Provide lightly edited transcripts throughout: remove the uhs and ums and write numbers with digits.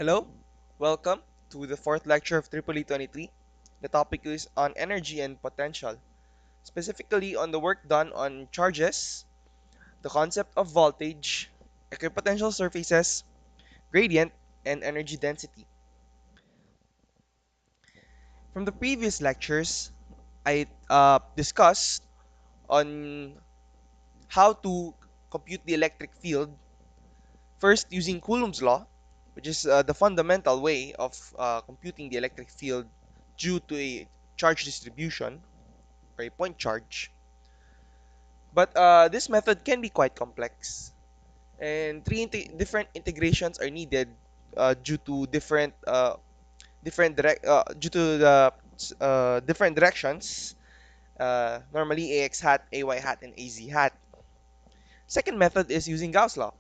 Hello, welcome to the fourth lecture of Tripoli 23. The topic is on energy and potential, specifically on the work done on charges, the concept of voltage, equipotential surfaces, gradient, and energy density. From the previous lectures, I discussed on how to compute the electric field, first using Coulomb's law, which is the fundamental way of computing the electric field due to a charge distribution or a point charge. But this method can be quite complex, and different integrations are needed due to due to the different directions. Normally, ax hat, ay hat, and az hat. Second method is using Gauss law.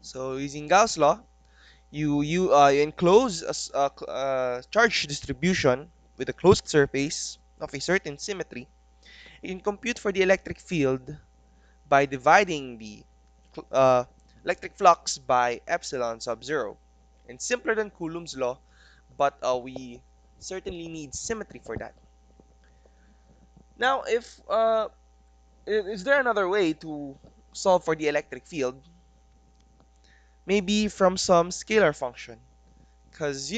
So using Gauss law, you enclose a charge distribution with a closed surface of a certain symmetry. You can compute for the electric field by dividing the uh, electric flux by epsilon sub 0. And simpler than Coulomb's law, but we certainly need symmetry for that. Now, if is there another way to solve for the electric field? Maybe from some scalar function, because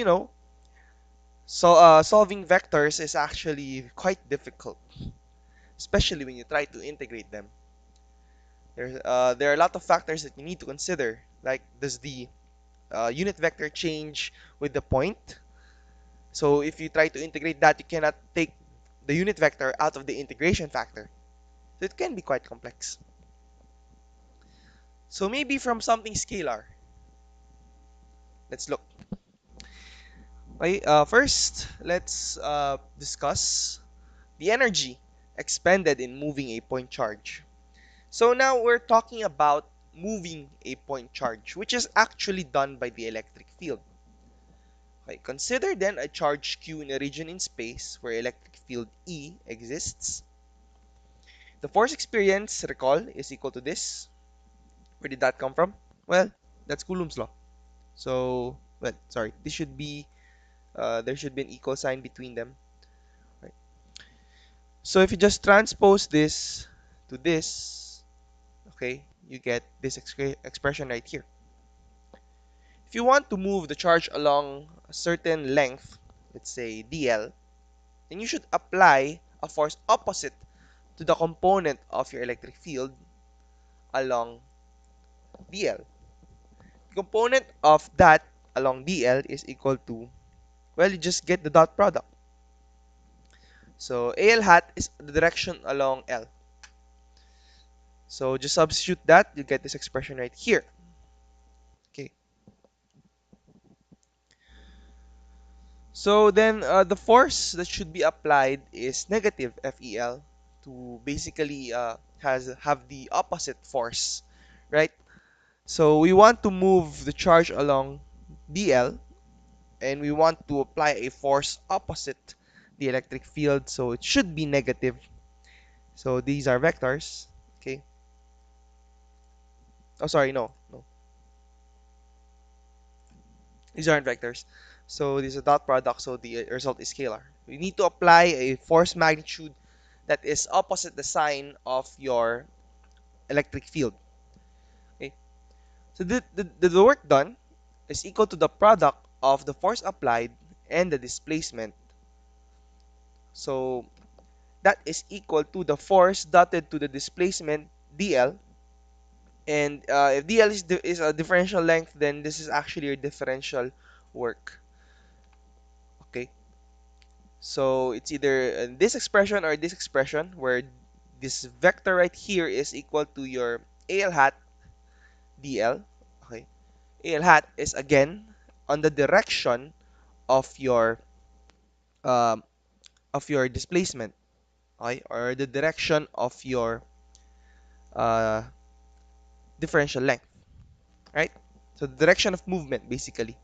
solving vectors is actually quite difficult, especially when you try to integrate them. There are a lot of factors that you need to consider, like does the unit vector change with the point? So if you try to integrate that, you cannot take the unit vector out of the integration factor. So it can be quite complex. So maybe from something scalar. Let's look. Okay, first, let's discuss the energy expended in moving a point charge. So now we're talking about moving a point charge, which is actually done by the electric field. Okay, consider then a charge Q in a region in space where electric field E exists. The force experienced, recall, is equal to this. Where did that come from? Well, that's Coulomb's law. So, well, sorry, this should be, there should be an equal sign between them. Right. So if you just transpose this to this, okay, you get this expression right here. If you want to move the charge along a certain length, let's say dl, then you should apply a force opposite to the component of your electric field along dl. The component of that along dl is equal to, well, you just get the dot product. So al hat is the direction along l. So just substitute that, you get this expression right here. Okay. So then the force that should be applied is negative FEL to basically have the opposite force, right? So we want to move the charge along DL, and we want to apply a force opposite the electric field, so it should be negative. So these are vectors, okay? Oh, sorry, no. These aren't vectors. So this is a dot product, so the result is scalar. We need to apply a force magnitude that is opposite the sign of your electric field. Okay? So the work done is equal to the product of the force applied and the displacement. So that is equal to the force dotted to the displacement dl. And if dl is a differential length, then this is actually your differential work. Okay? So it's either this expression or this expression, where this vector right here is equal to your al hat dl. Okay, al hat is again on the direction of your um, displacement, okay, or the direction of your uh, differential length, right? So the direction of movement basically.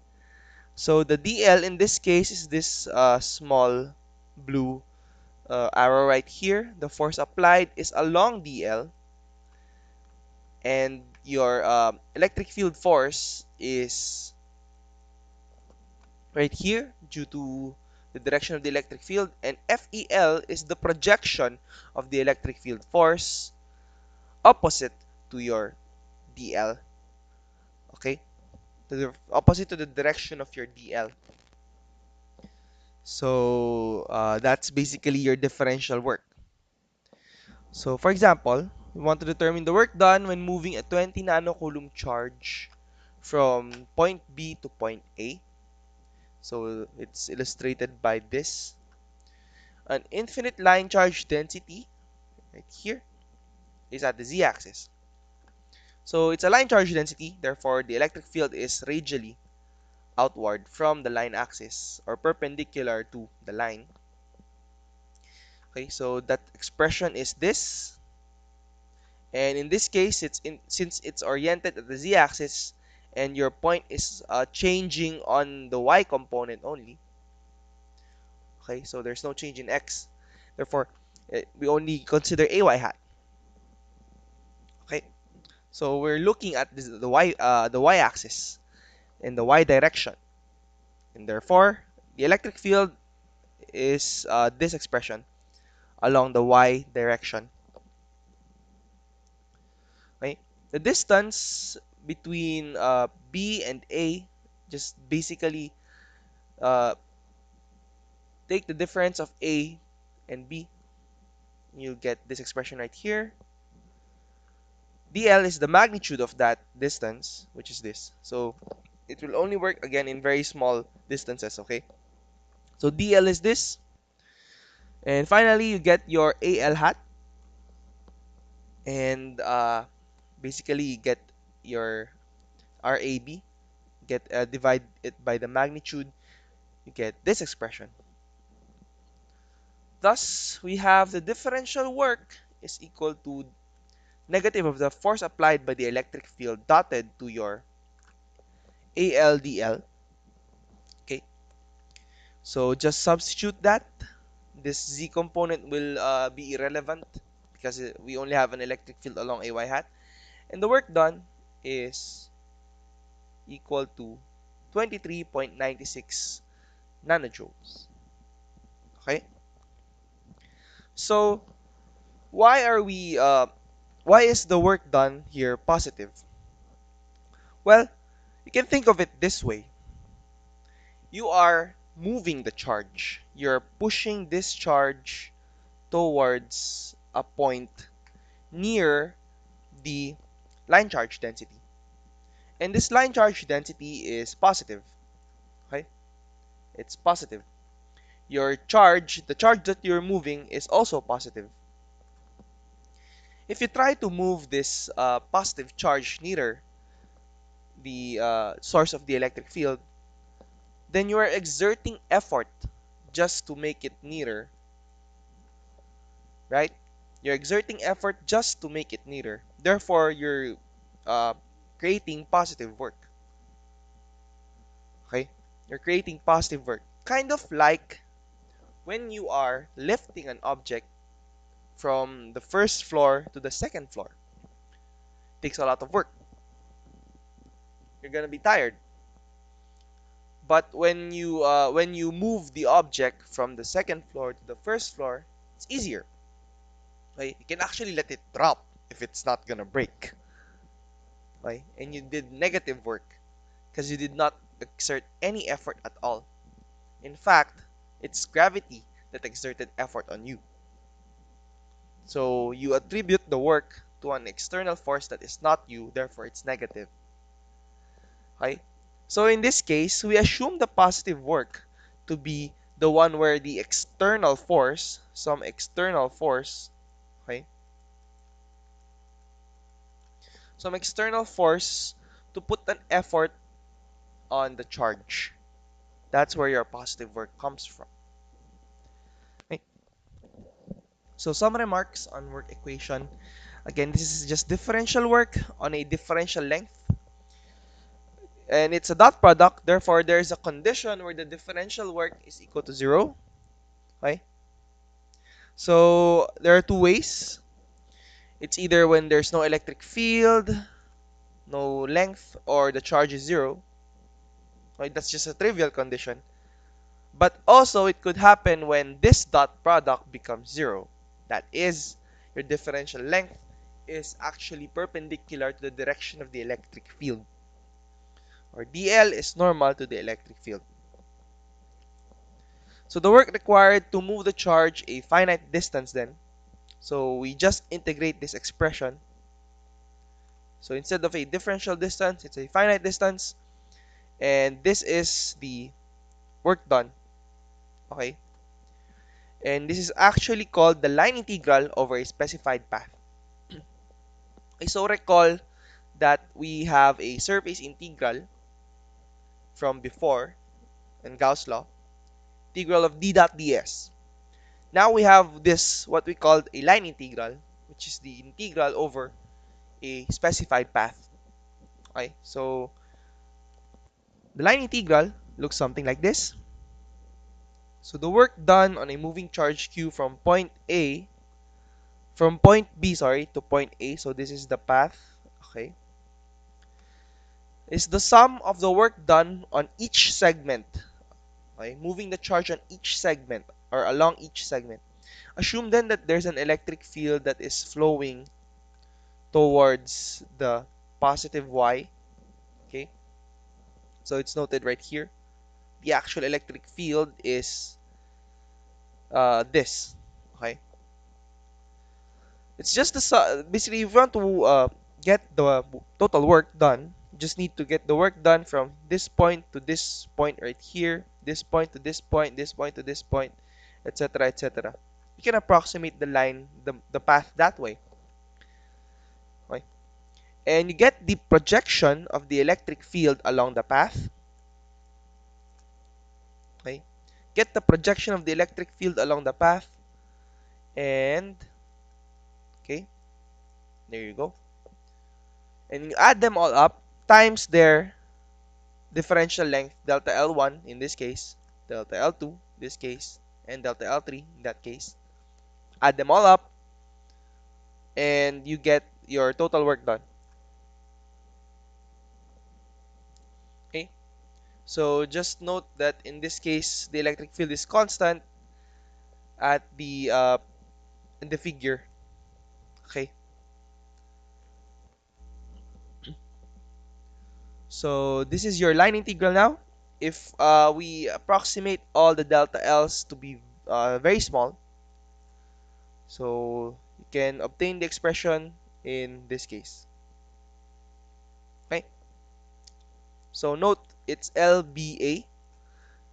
So the dl in this case is this small blue arrow right here. The force applied is along dl, and your electric field force is right here due to the direction of the electric field, and FEL is the projection of the electric field force opposite to your DL, okay? To the opposite to the direction of your DL. So that's basically your differential work. So for example, we want to determine the work done when moving a 20 nanocoulomb charge from point B to point A. So it's illustrated by this. An infinite line charge density, right here, is at the z-axis. So it's a line charge density, therefore the electric field is radially outward from the line axis or perpendicular to the line. Okay, so that expression is this. And in this case, since it's oriented at the z-axis and your point is changing on the y component only. Okay, so there's no change in x. Therefore, we only consider ay hat. Okay, so we're looking at the y-axis in the y direction, and therefore the electric field is this expression along the y direction. Okay, the distance between B and A, just basically uh, take the difference of A and B. You get this expression right here. DL is the magnitude of that distance, which is this. So it will only work again in very small distances, okay? So DL is this. And finally, you get your AL hat. And basically, you get your RAB. Divide it by the magnitude. You get this expression. Thus, we have the differential work is equal to negative of the force applied by the electric field dotted to your ALDL. Okay, so just substitute that. This Z component will be irrelevant because we only have an electric field along AY hat. And the work done is equal to 23.96 nanojoules. Okay, so why are we why is the work done here positive? Well, you can think of it this way. You are moving the charge. You're pushing this charge towards a point near the line charge density. And this line charge density is positive. Okay? It's positive. Your charge, the charge that you're moving is also positive. If you try to move this positive charge nearer the source of the electric field, then you are exerting effort just to make it nearer, right? You're exerting effort just to make it nearer. Therefore, you're uh, creating positive work. Okay? You're creating positive work. Kind of like when you are lifting an object from the first floor to the second floor. It takes a lot of work. You're gonna be tired. But when you move the object from the second floor to the first floor, it's easier. Okay? You can actually let it drop if it's not gonna break. Okay? And you did negative work because you did not exert any effort at all. In fact, it's gravity that exerted effort on you. So you attribute the work to an external force that is not you, therefore it's negative. Okay? So in this case, we assume the positive work to be the one where the external force, some external force, okay? Some external force to put an effort on the charge. That's where your positive work comes from. Okay? So some remarks on work equation. Again, this is just differential work on a differential length. And it's a dot product, therefore there is a condition where the differential work is equal to 0. Okay? So there are two ways. It's either when there's no electric field, no length, or the charge is 0. Okay, that's just a trivial condition. But also, it could happen when this dot product becomes zero. That is, your differential length is actually perpendicular to the direction of the electric field, or dl is normal to the electric field. So the work required to move the charge a finite distance then, so we just integrate this expression. So instead of a differential distance, it's a finite distance, and this is the work done. Okay, and this is actually called the line integral over a specified path. Okay, so recall that we have a surface integral from before in Gauss law, integral of d dot ds. Now we have this, what we call a line integral, which is the integral over a specified path. Okay, so the line integral looks something like this. So the work done on a moving charge q from point B, sorry, to point A, so this is the path, okay, is the sum of the work done on each segment, okay, moving the charge on each segment or along each segment. Assume then that there's an electric field that is flowing towards the positive y, okay, so it's noted right here. The actual electric field is this, okay. It's just the basically, if you want to get the total work done, you just need to get the work done from this point to this point right here, this point to this point, this point to this point, etc., etc. You can approximate the line, the path that way. Okay? And you get the projection of the electric field along the path. Okay? Get the projection of the electric field along the path, and okay, there you go. And you add them all up times their differential length, delta L1 in this case, delta L2 in this case, and delta L3 in that case. Add them all up, and you get your total work done. Okay, so just note that in this case, the electric field is constant at the in the figure. Okay, so this is your line integral now. If we approximate all the delta L's to be very small, so you can obtain the expression in this case. Okay, so note it's LBA.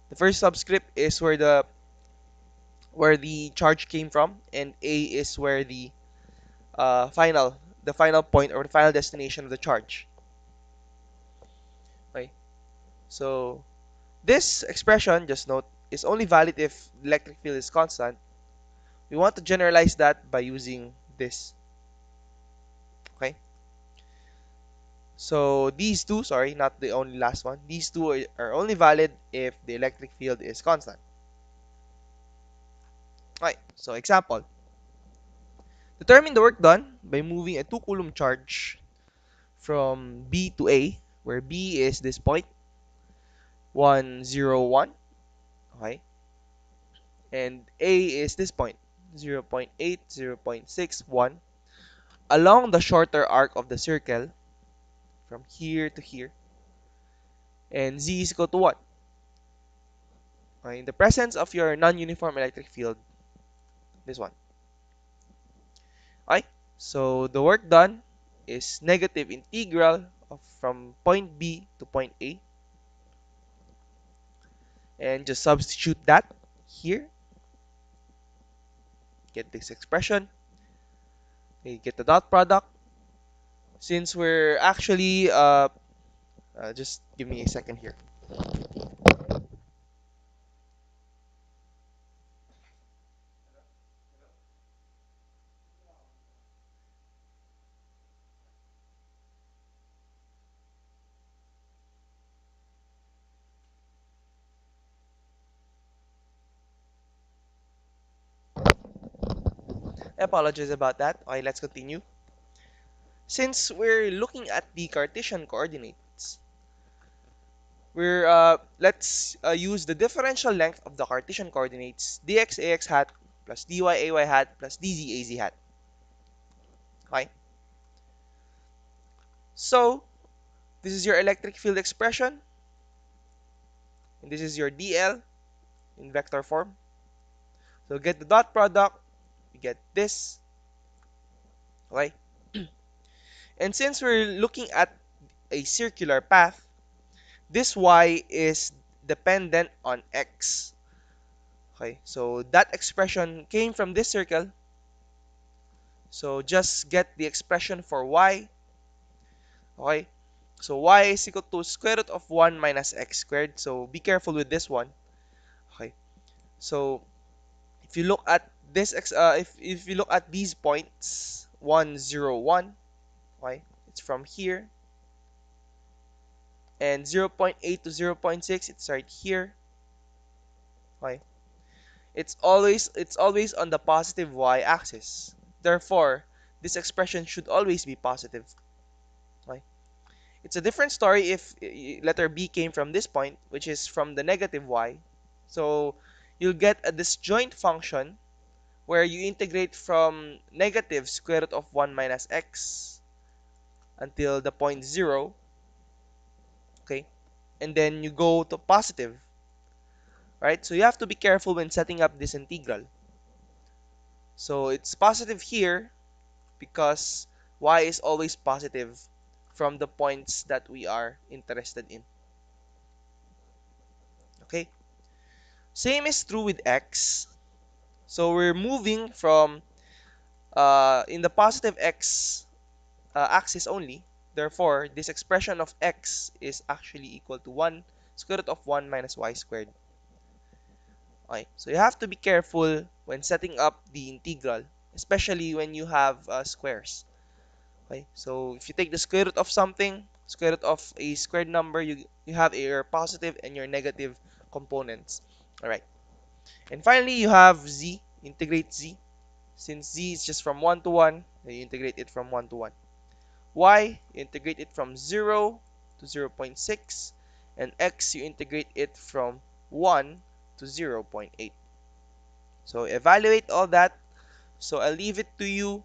The first subscript is where the charge came from, and A is where the final point or the final destination of the charge. Okay, so this expression, just note, is only valid if the electric field is constant. We want to generalize that by using this. Okay, so these two, sorry, not the only last one, these two are only valid if the electric field is constant. Okay, so example. Determine the work done by moving a 2 coulomb charge from B to A, where B is this point, 1, 0, 1, okay, and A is this point, 0 0.8, 0 0.6, 1, along the shorter arc of the circle from here to here, and Z is equal to 1. Okay, in the presence of your non-uniform electric field, this one. Okay, so the work done is negative integral from point B to point A, and just substitute that here, get this expression, okay, get the dot product. Since we're actually just give me a second here. I apologize about that. Okay, let's continue. Since we're looking at the Cartesian coordinates, let's use the differential length of the Cartesian coordinates dx ax hat plus dy ay hat plus dz az hat. Okay? So this is your electric field expression, and this is your dl in vector form. So get the dot product, we get this. Okay? And since we're looking at a circular path, this y is dependent on x. Okay, so that expression came from this circle. So just get the expression for y. Okay, so y is equal to square root of 1 minus x squared. So be careful with this one. Okay, so if you look at this if you look at these points 1 0 1, okay, it's from here, and 0.8 to 0.6, it's right here. Okay, it's always on the positive y-axis. Therefore, this expression should always be positive. Okay? It's a different story if letter B came from this point, which is from the negative y. So you'll get a disjoint function where you integrate from negative square root of 1 minus x until the point 0. Okay? And then you go to positive. Right? So you have to be careful when setting up this integral. So it's positive here because y is always positive from the points that we are interested in. Okay? Same is true with x. So we're moving from in the positive x axis only. Therefore, this expression of x is actually equal to 1 square root of 1 minus y squared. Okay, so you have to be careful when setting up the integral, especially when you have squares. Okay, so if you take the square root of something, square root of a squared number, you have your positive and your negative components. All right, and finally you have z. Integrate z. Since z is just from 1 to 1, then you integrate it from 1 to 1. Y, you integrate it from 0 to 0.6, and x, you integrate it from 1 to 0.8. So evaluate all that. So I'll leave it to you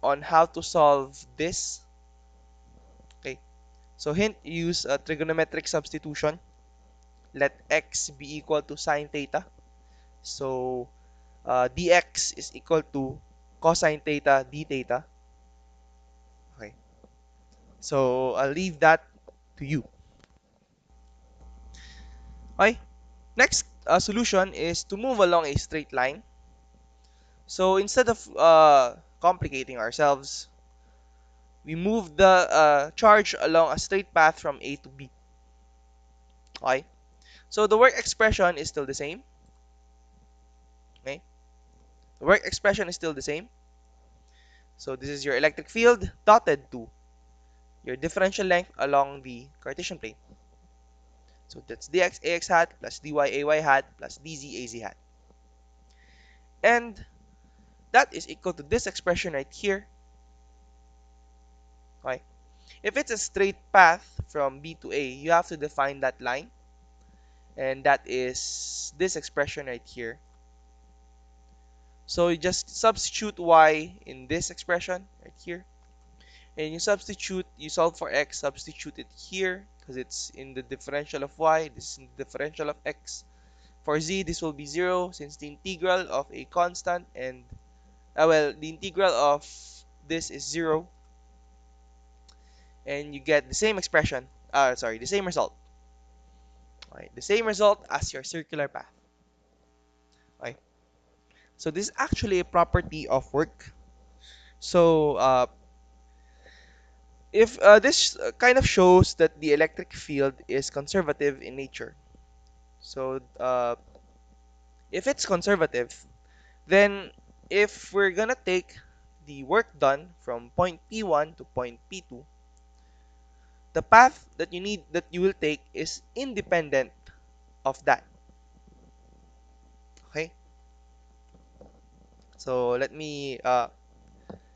on how to solve this. Okay. So hint, use a trigonometric substitution. Let x be equal to sine theta. So dx is equal to cosine theta d theta. Okay. So I'll leave that to you. Okay. Next solution is to move along a straight line. So instead of complicating ourselves, we move the charge along a straight path from A to B. Okay. So the work expression is still the same. Okay. The work expression is still the same. So this is your electric field dotted to your differential length along the Cartesian plane. So that's dx ax hat plus dy ay hat plus dz az hat. And that is equal to this expression right here. Okay. If it's a straight path from B to A, you have to define that line. And that is this expression right here. So you just substitute y in this expression right here. And you solve for x, substitute it here because it's in the differential of y, this is in the differential of x. For z, this will be 0 since the integral of a constant and, the integral of this is 0. And you get the same expression, the same result. Right, the same result as your circular path. Right. So this is actually a property of work. So if this kind of shows that the electric field is conservative in nature. So if it's conservative, then if we're gonna take the work done from point P1 to point P2, the path that you will take is independent of that. Okay? So let me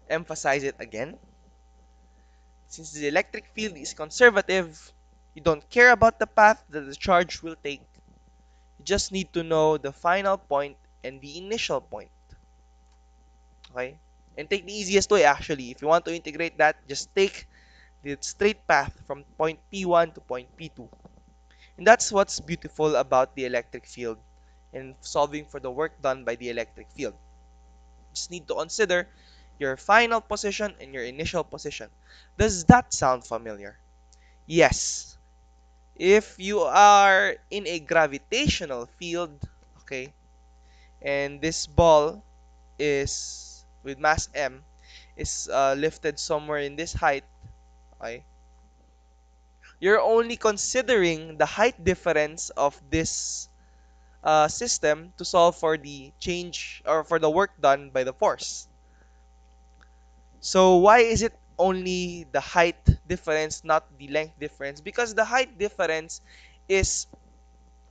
emphasize it again. Since the electric field is conservative, You don't care about the path that the charge will take. You just need to know the final point and the initial point. Okay? And take the easiest way actually. If you want to integrate that, just take the straight path from point P1 to point P2. And that's what's beautiful about the electric field and solving for the work done by the electric field. You just need to consider your final position and your initial position. Does that sound familiar? Yes. If you are in a gravitational field, okay, and this ball is with mass m is lifted somewhere in this height, okay, you're only considering the height difference of this system to solve for the change or for the work done by the force. So why is it only the height difference, not the length difference? Because the height difference is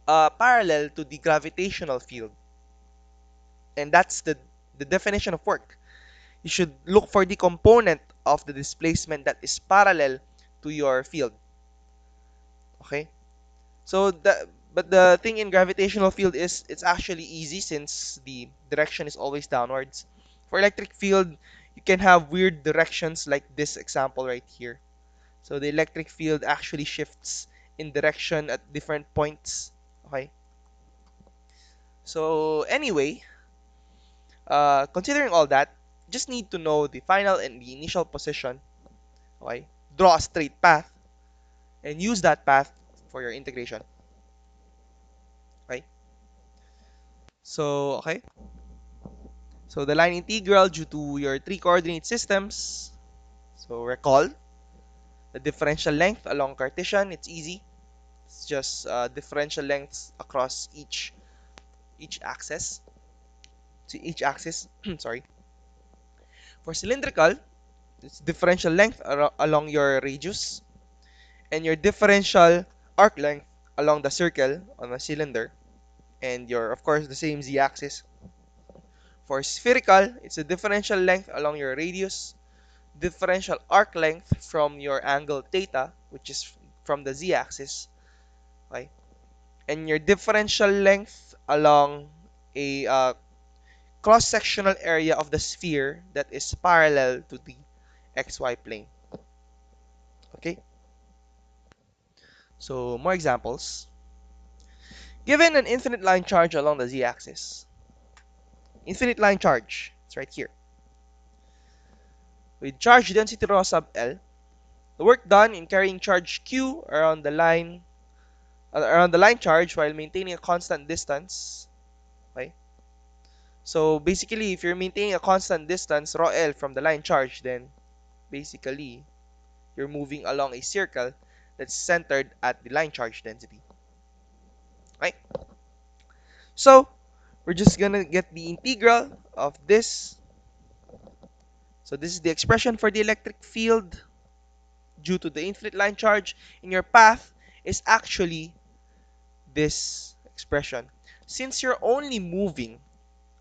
parallel to the gravitational field, and that's the definition of work. You should look for the component of the displacement that is parallel to your field. Okay? So but the thing in gravitational field is it's actually easy since the direction is always downwards. For electric field, you can have weird directions like this example right here. So the electric field actually shifts in direction at different points. Okay? So anyway, considering all that, just need to know the final and the initial position. Okay? Draw a straight path and use that path for your integration. Okay? So, okay. So the line integral due to your three coordinate systems. So recall the differential length along Cartesian. It's easy. It's just differential lengths across each axis. To each axis. Sorry. For cylindrical, it's differential length along your radius and your differential arc length along the circle on a cylinder, and your of course the same z-axis. For spherical, it's a differential length along your radius, differential arc length from your angle theta, which is from the z-axis, okay? And your differential length along a cross-sectional area of the sphere that is parallel to the xy plane. Okay? So, more examples. Given an infinite line charge along the z-axis, infinite line charge, it's right here, with charge density rho sub L, the work done in carrying charge Q around the line charge while maintaining a constant distance. Okay? So basically, if you're maintaining a constant distance rho L from the line charge, then basically you're moving along a circle that's centered at the line charge density. Right? So we're just gonna get the integral of this. So this is the expression for the electric field due to the infinite line charge in your path is actually this expression. Since you're only moving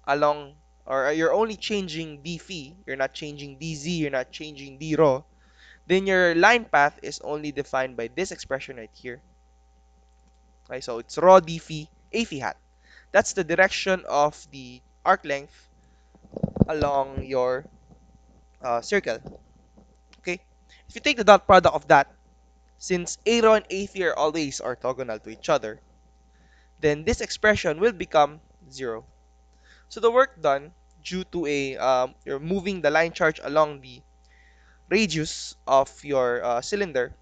along or you're only changing d phi, you're not changing dz, you're not changing d rho, then your line path is only defined by this expression right here. Okay, so it's rho d phi a phi hat. That's the direction of the arc length along your circle. Okay, if you take the dot product of that, since a rho and a phi are always orthogonal to each other, then this expression will become 0. So the work done due to a you're moving the line charge along the radius of your cylinder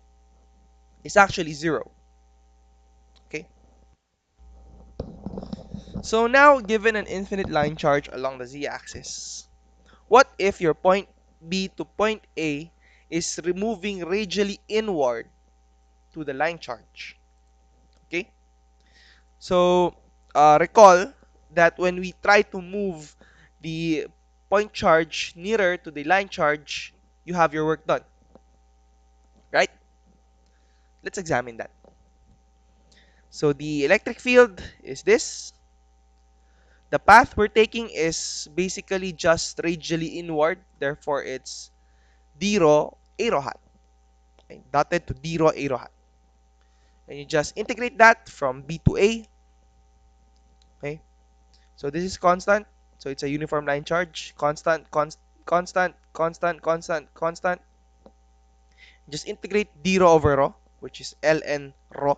is actually 0. Okay. So now, given an infinite line charge along the z-axis, what if your point B to point A is moving radially inward to the line charge? Okay. So recall that when we try to move the point charge nearer to the line charge, you have your work done, right? Let's examine that. So the electric field is this. The path we're taking is basically just radially inward, therefore it's d rho a rho hat. Okay, dotted to d rho a rho hat. and you just integrate that from B to A. Okay, so this is constant, so it's a uniform line charge. Constant, constant, constant, constant, constant. Just integrate d rho over rho, which is ln rho,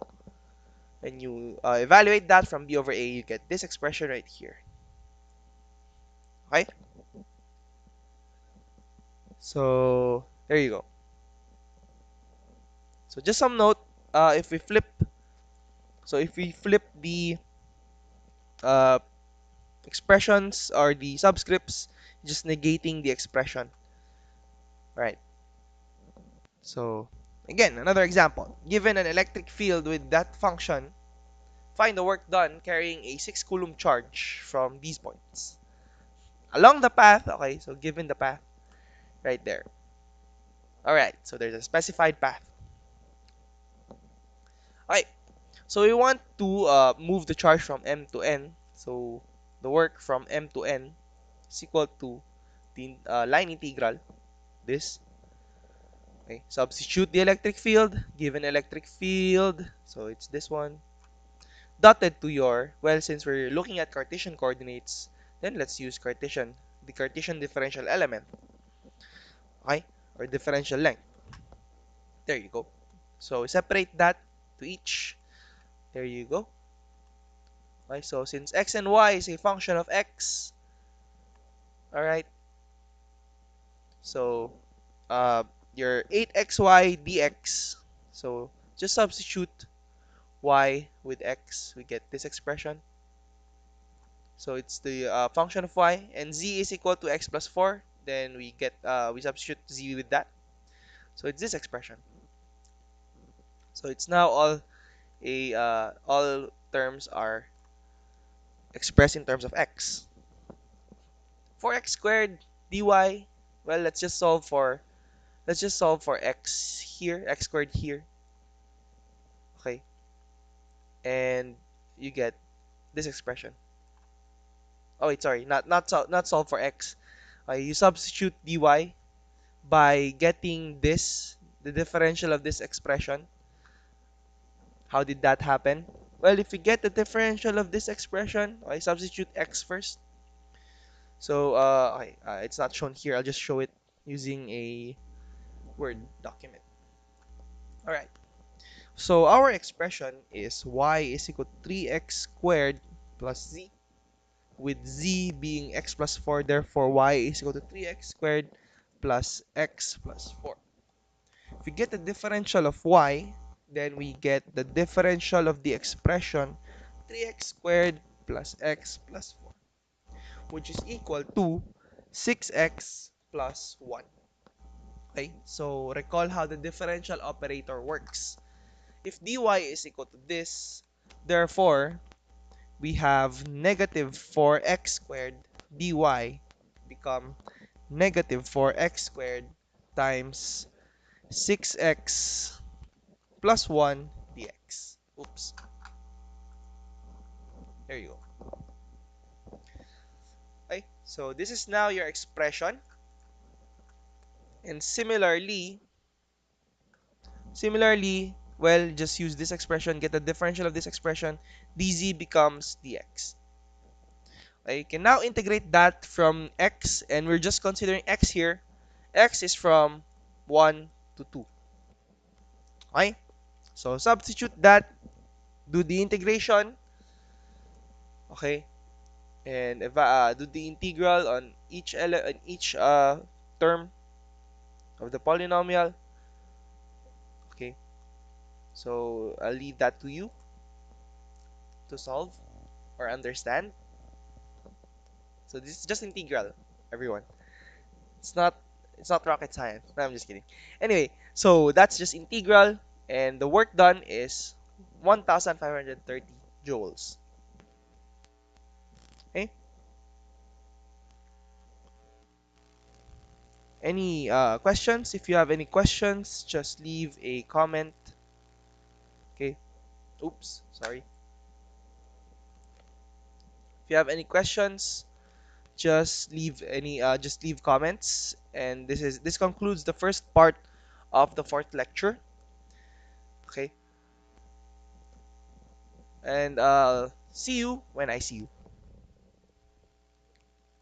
and you evaluate that from B over A. You get this expression right here. Okay, so there you go. So just some note, if we flip, so if we flip the uh, expressions or the subscripts, just negating the expression, right? So again, another example. Given an electric field with that function, find the work done carrying a 6 coulomb charge from these points. Along the path, okay, so given the path right there. Alright, so there's a specified path. Alright, so we want to move the charge from M to N. So the work from M to N is equal to the line integral, this. Okay, substitute the electric field, given electric field, so it's this one, dotted to your, well, since we're looking at Cartesian coordinates, then let's use the Cartesian differential element, okay, or differential length. There you go. So separate that to each. There you go. Okay, so since x and y is a function of x, all right, so uh, your 8xy dx, so just substitute y with x, we get this expression. So it's the function of y, and z is equal to x plus 4. Then we get we substitute z with that. So it's this expression. So it's now all terms are expressed in terms of x. For x squared dy, well, let's just solve for x here, x squared here. Okay, and you get this expression. Oh wait, sorry, not solve for x. You substitute dy by getting this, the differential of this expression. How did that happen? Well, if we get the differential of this expression, I substitute x first. So it's not shown here. I'll just show it using a Word document. All right. So our expression is y is equal to 3x squared plus z, with z being x plus 4. Therefore, y is equal to 3x squared plus x plus 4. If we get the differential of y, then we get the differential of the expression 3x squared plus x plus 4, which is equal to 6x plus 1. Okay, so recall how the differential operator works. If dy is equal to this, therefore, we have negative 4x squared dy become negative 4x squared times 6x plus 1 dx. Oops. There you go. Okay, so this is now your expression. And similarly, well, just use this expression, get the differential of this expression, dz becomes dx. Okay, you can now integrate that from x, and we're just considering x here. X is from 1 to 2. Okay, so substitute that, do the integration, okay, and do the integral on each term of the polynomial. Okay, so I'll leave that to you to solve or understand. So this is just integral, everyone. It's not it's not rocket science. No, I'm just kidding. Anyway, so that's just integral, and the work done is 1,530 joules. Okay. Any questions? If you have any questions, just leave a comment. Okay. Oops, sorry. If you have any questions, just leave comments. And this concludes the first part of the fourth lecture. Okay. and see you when I see you.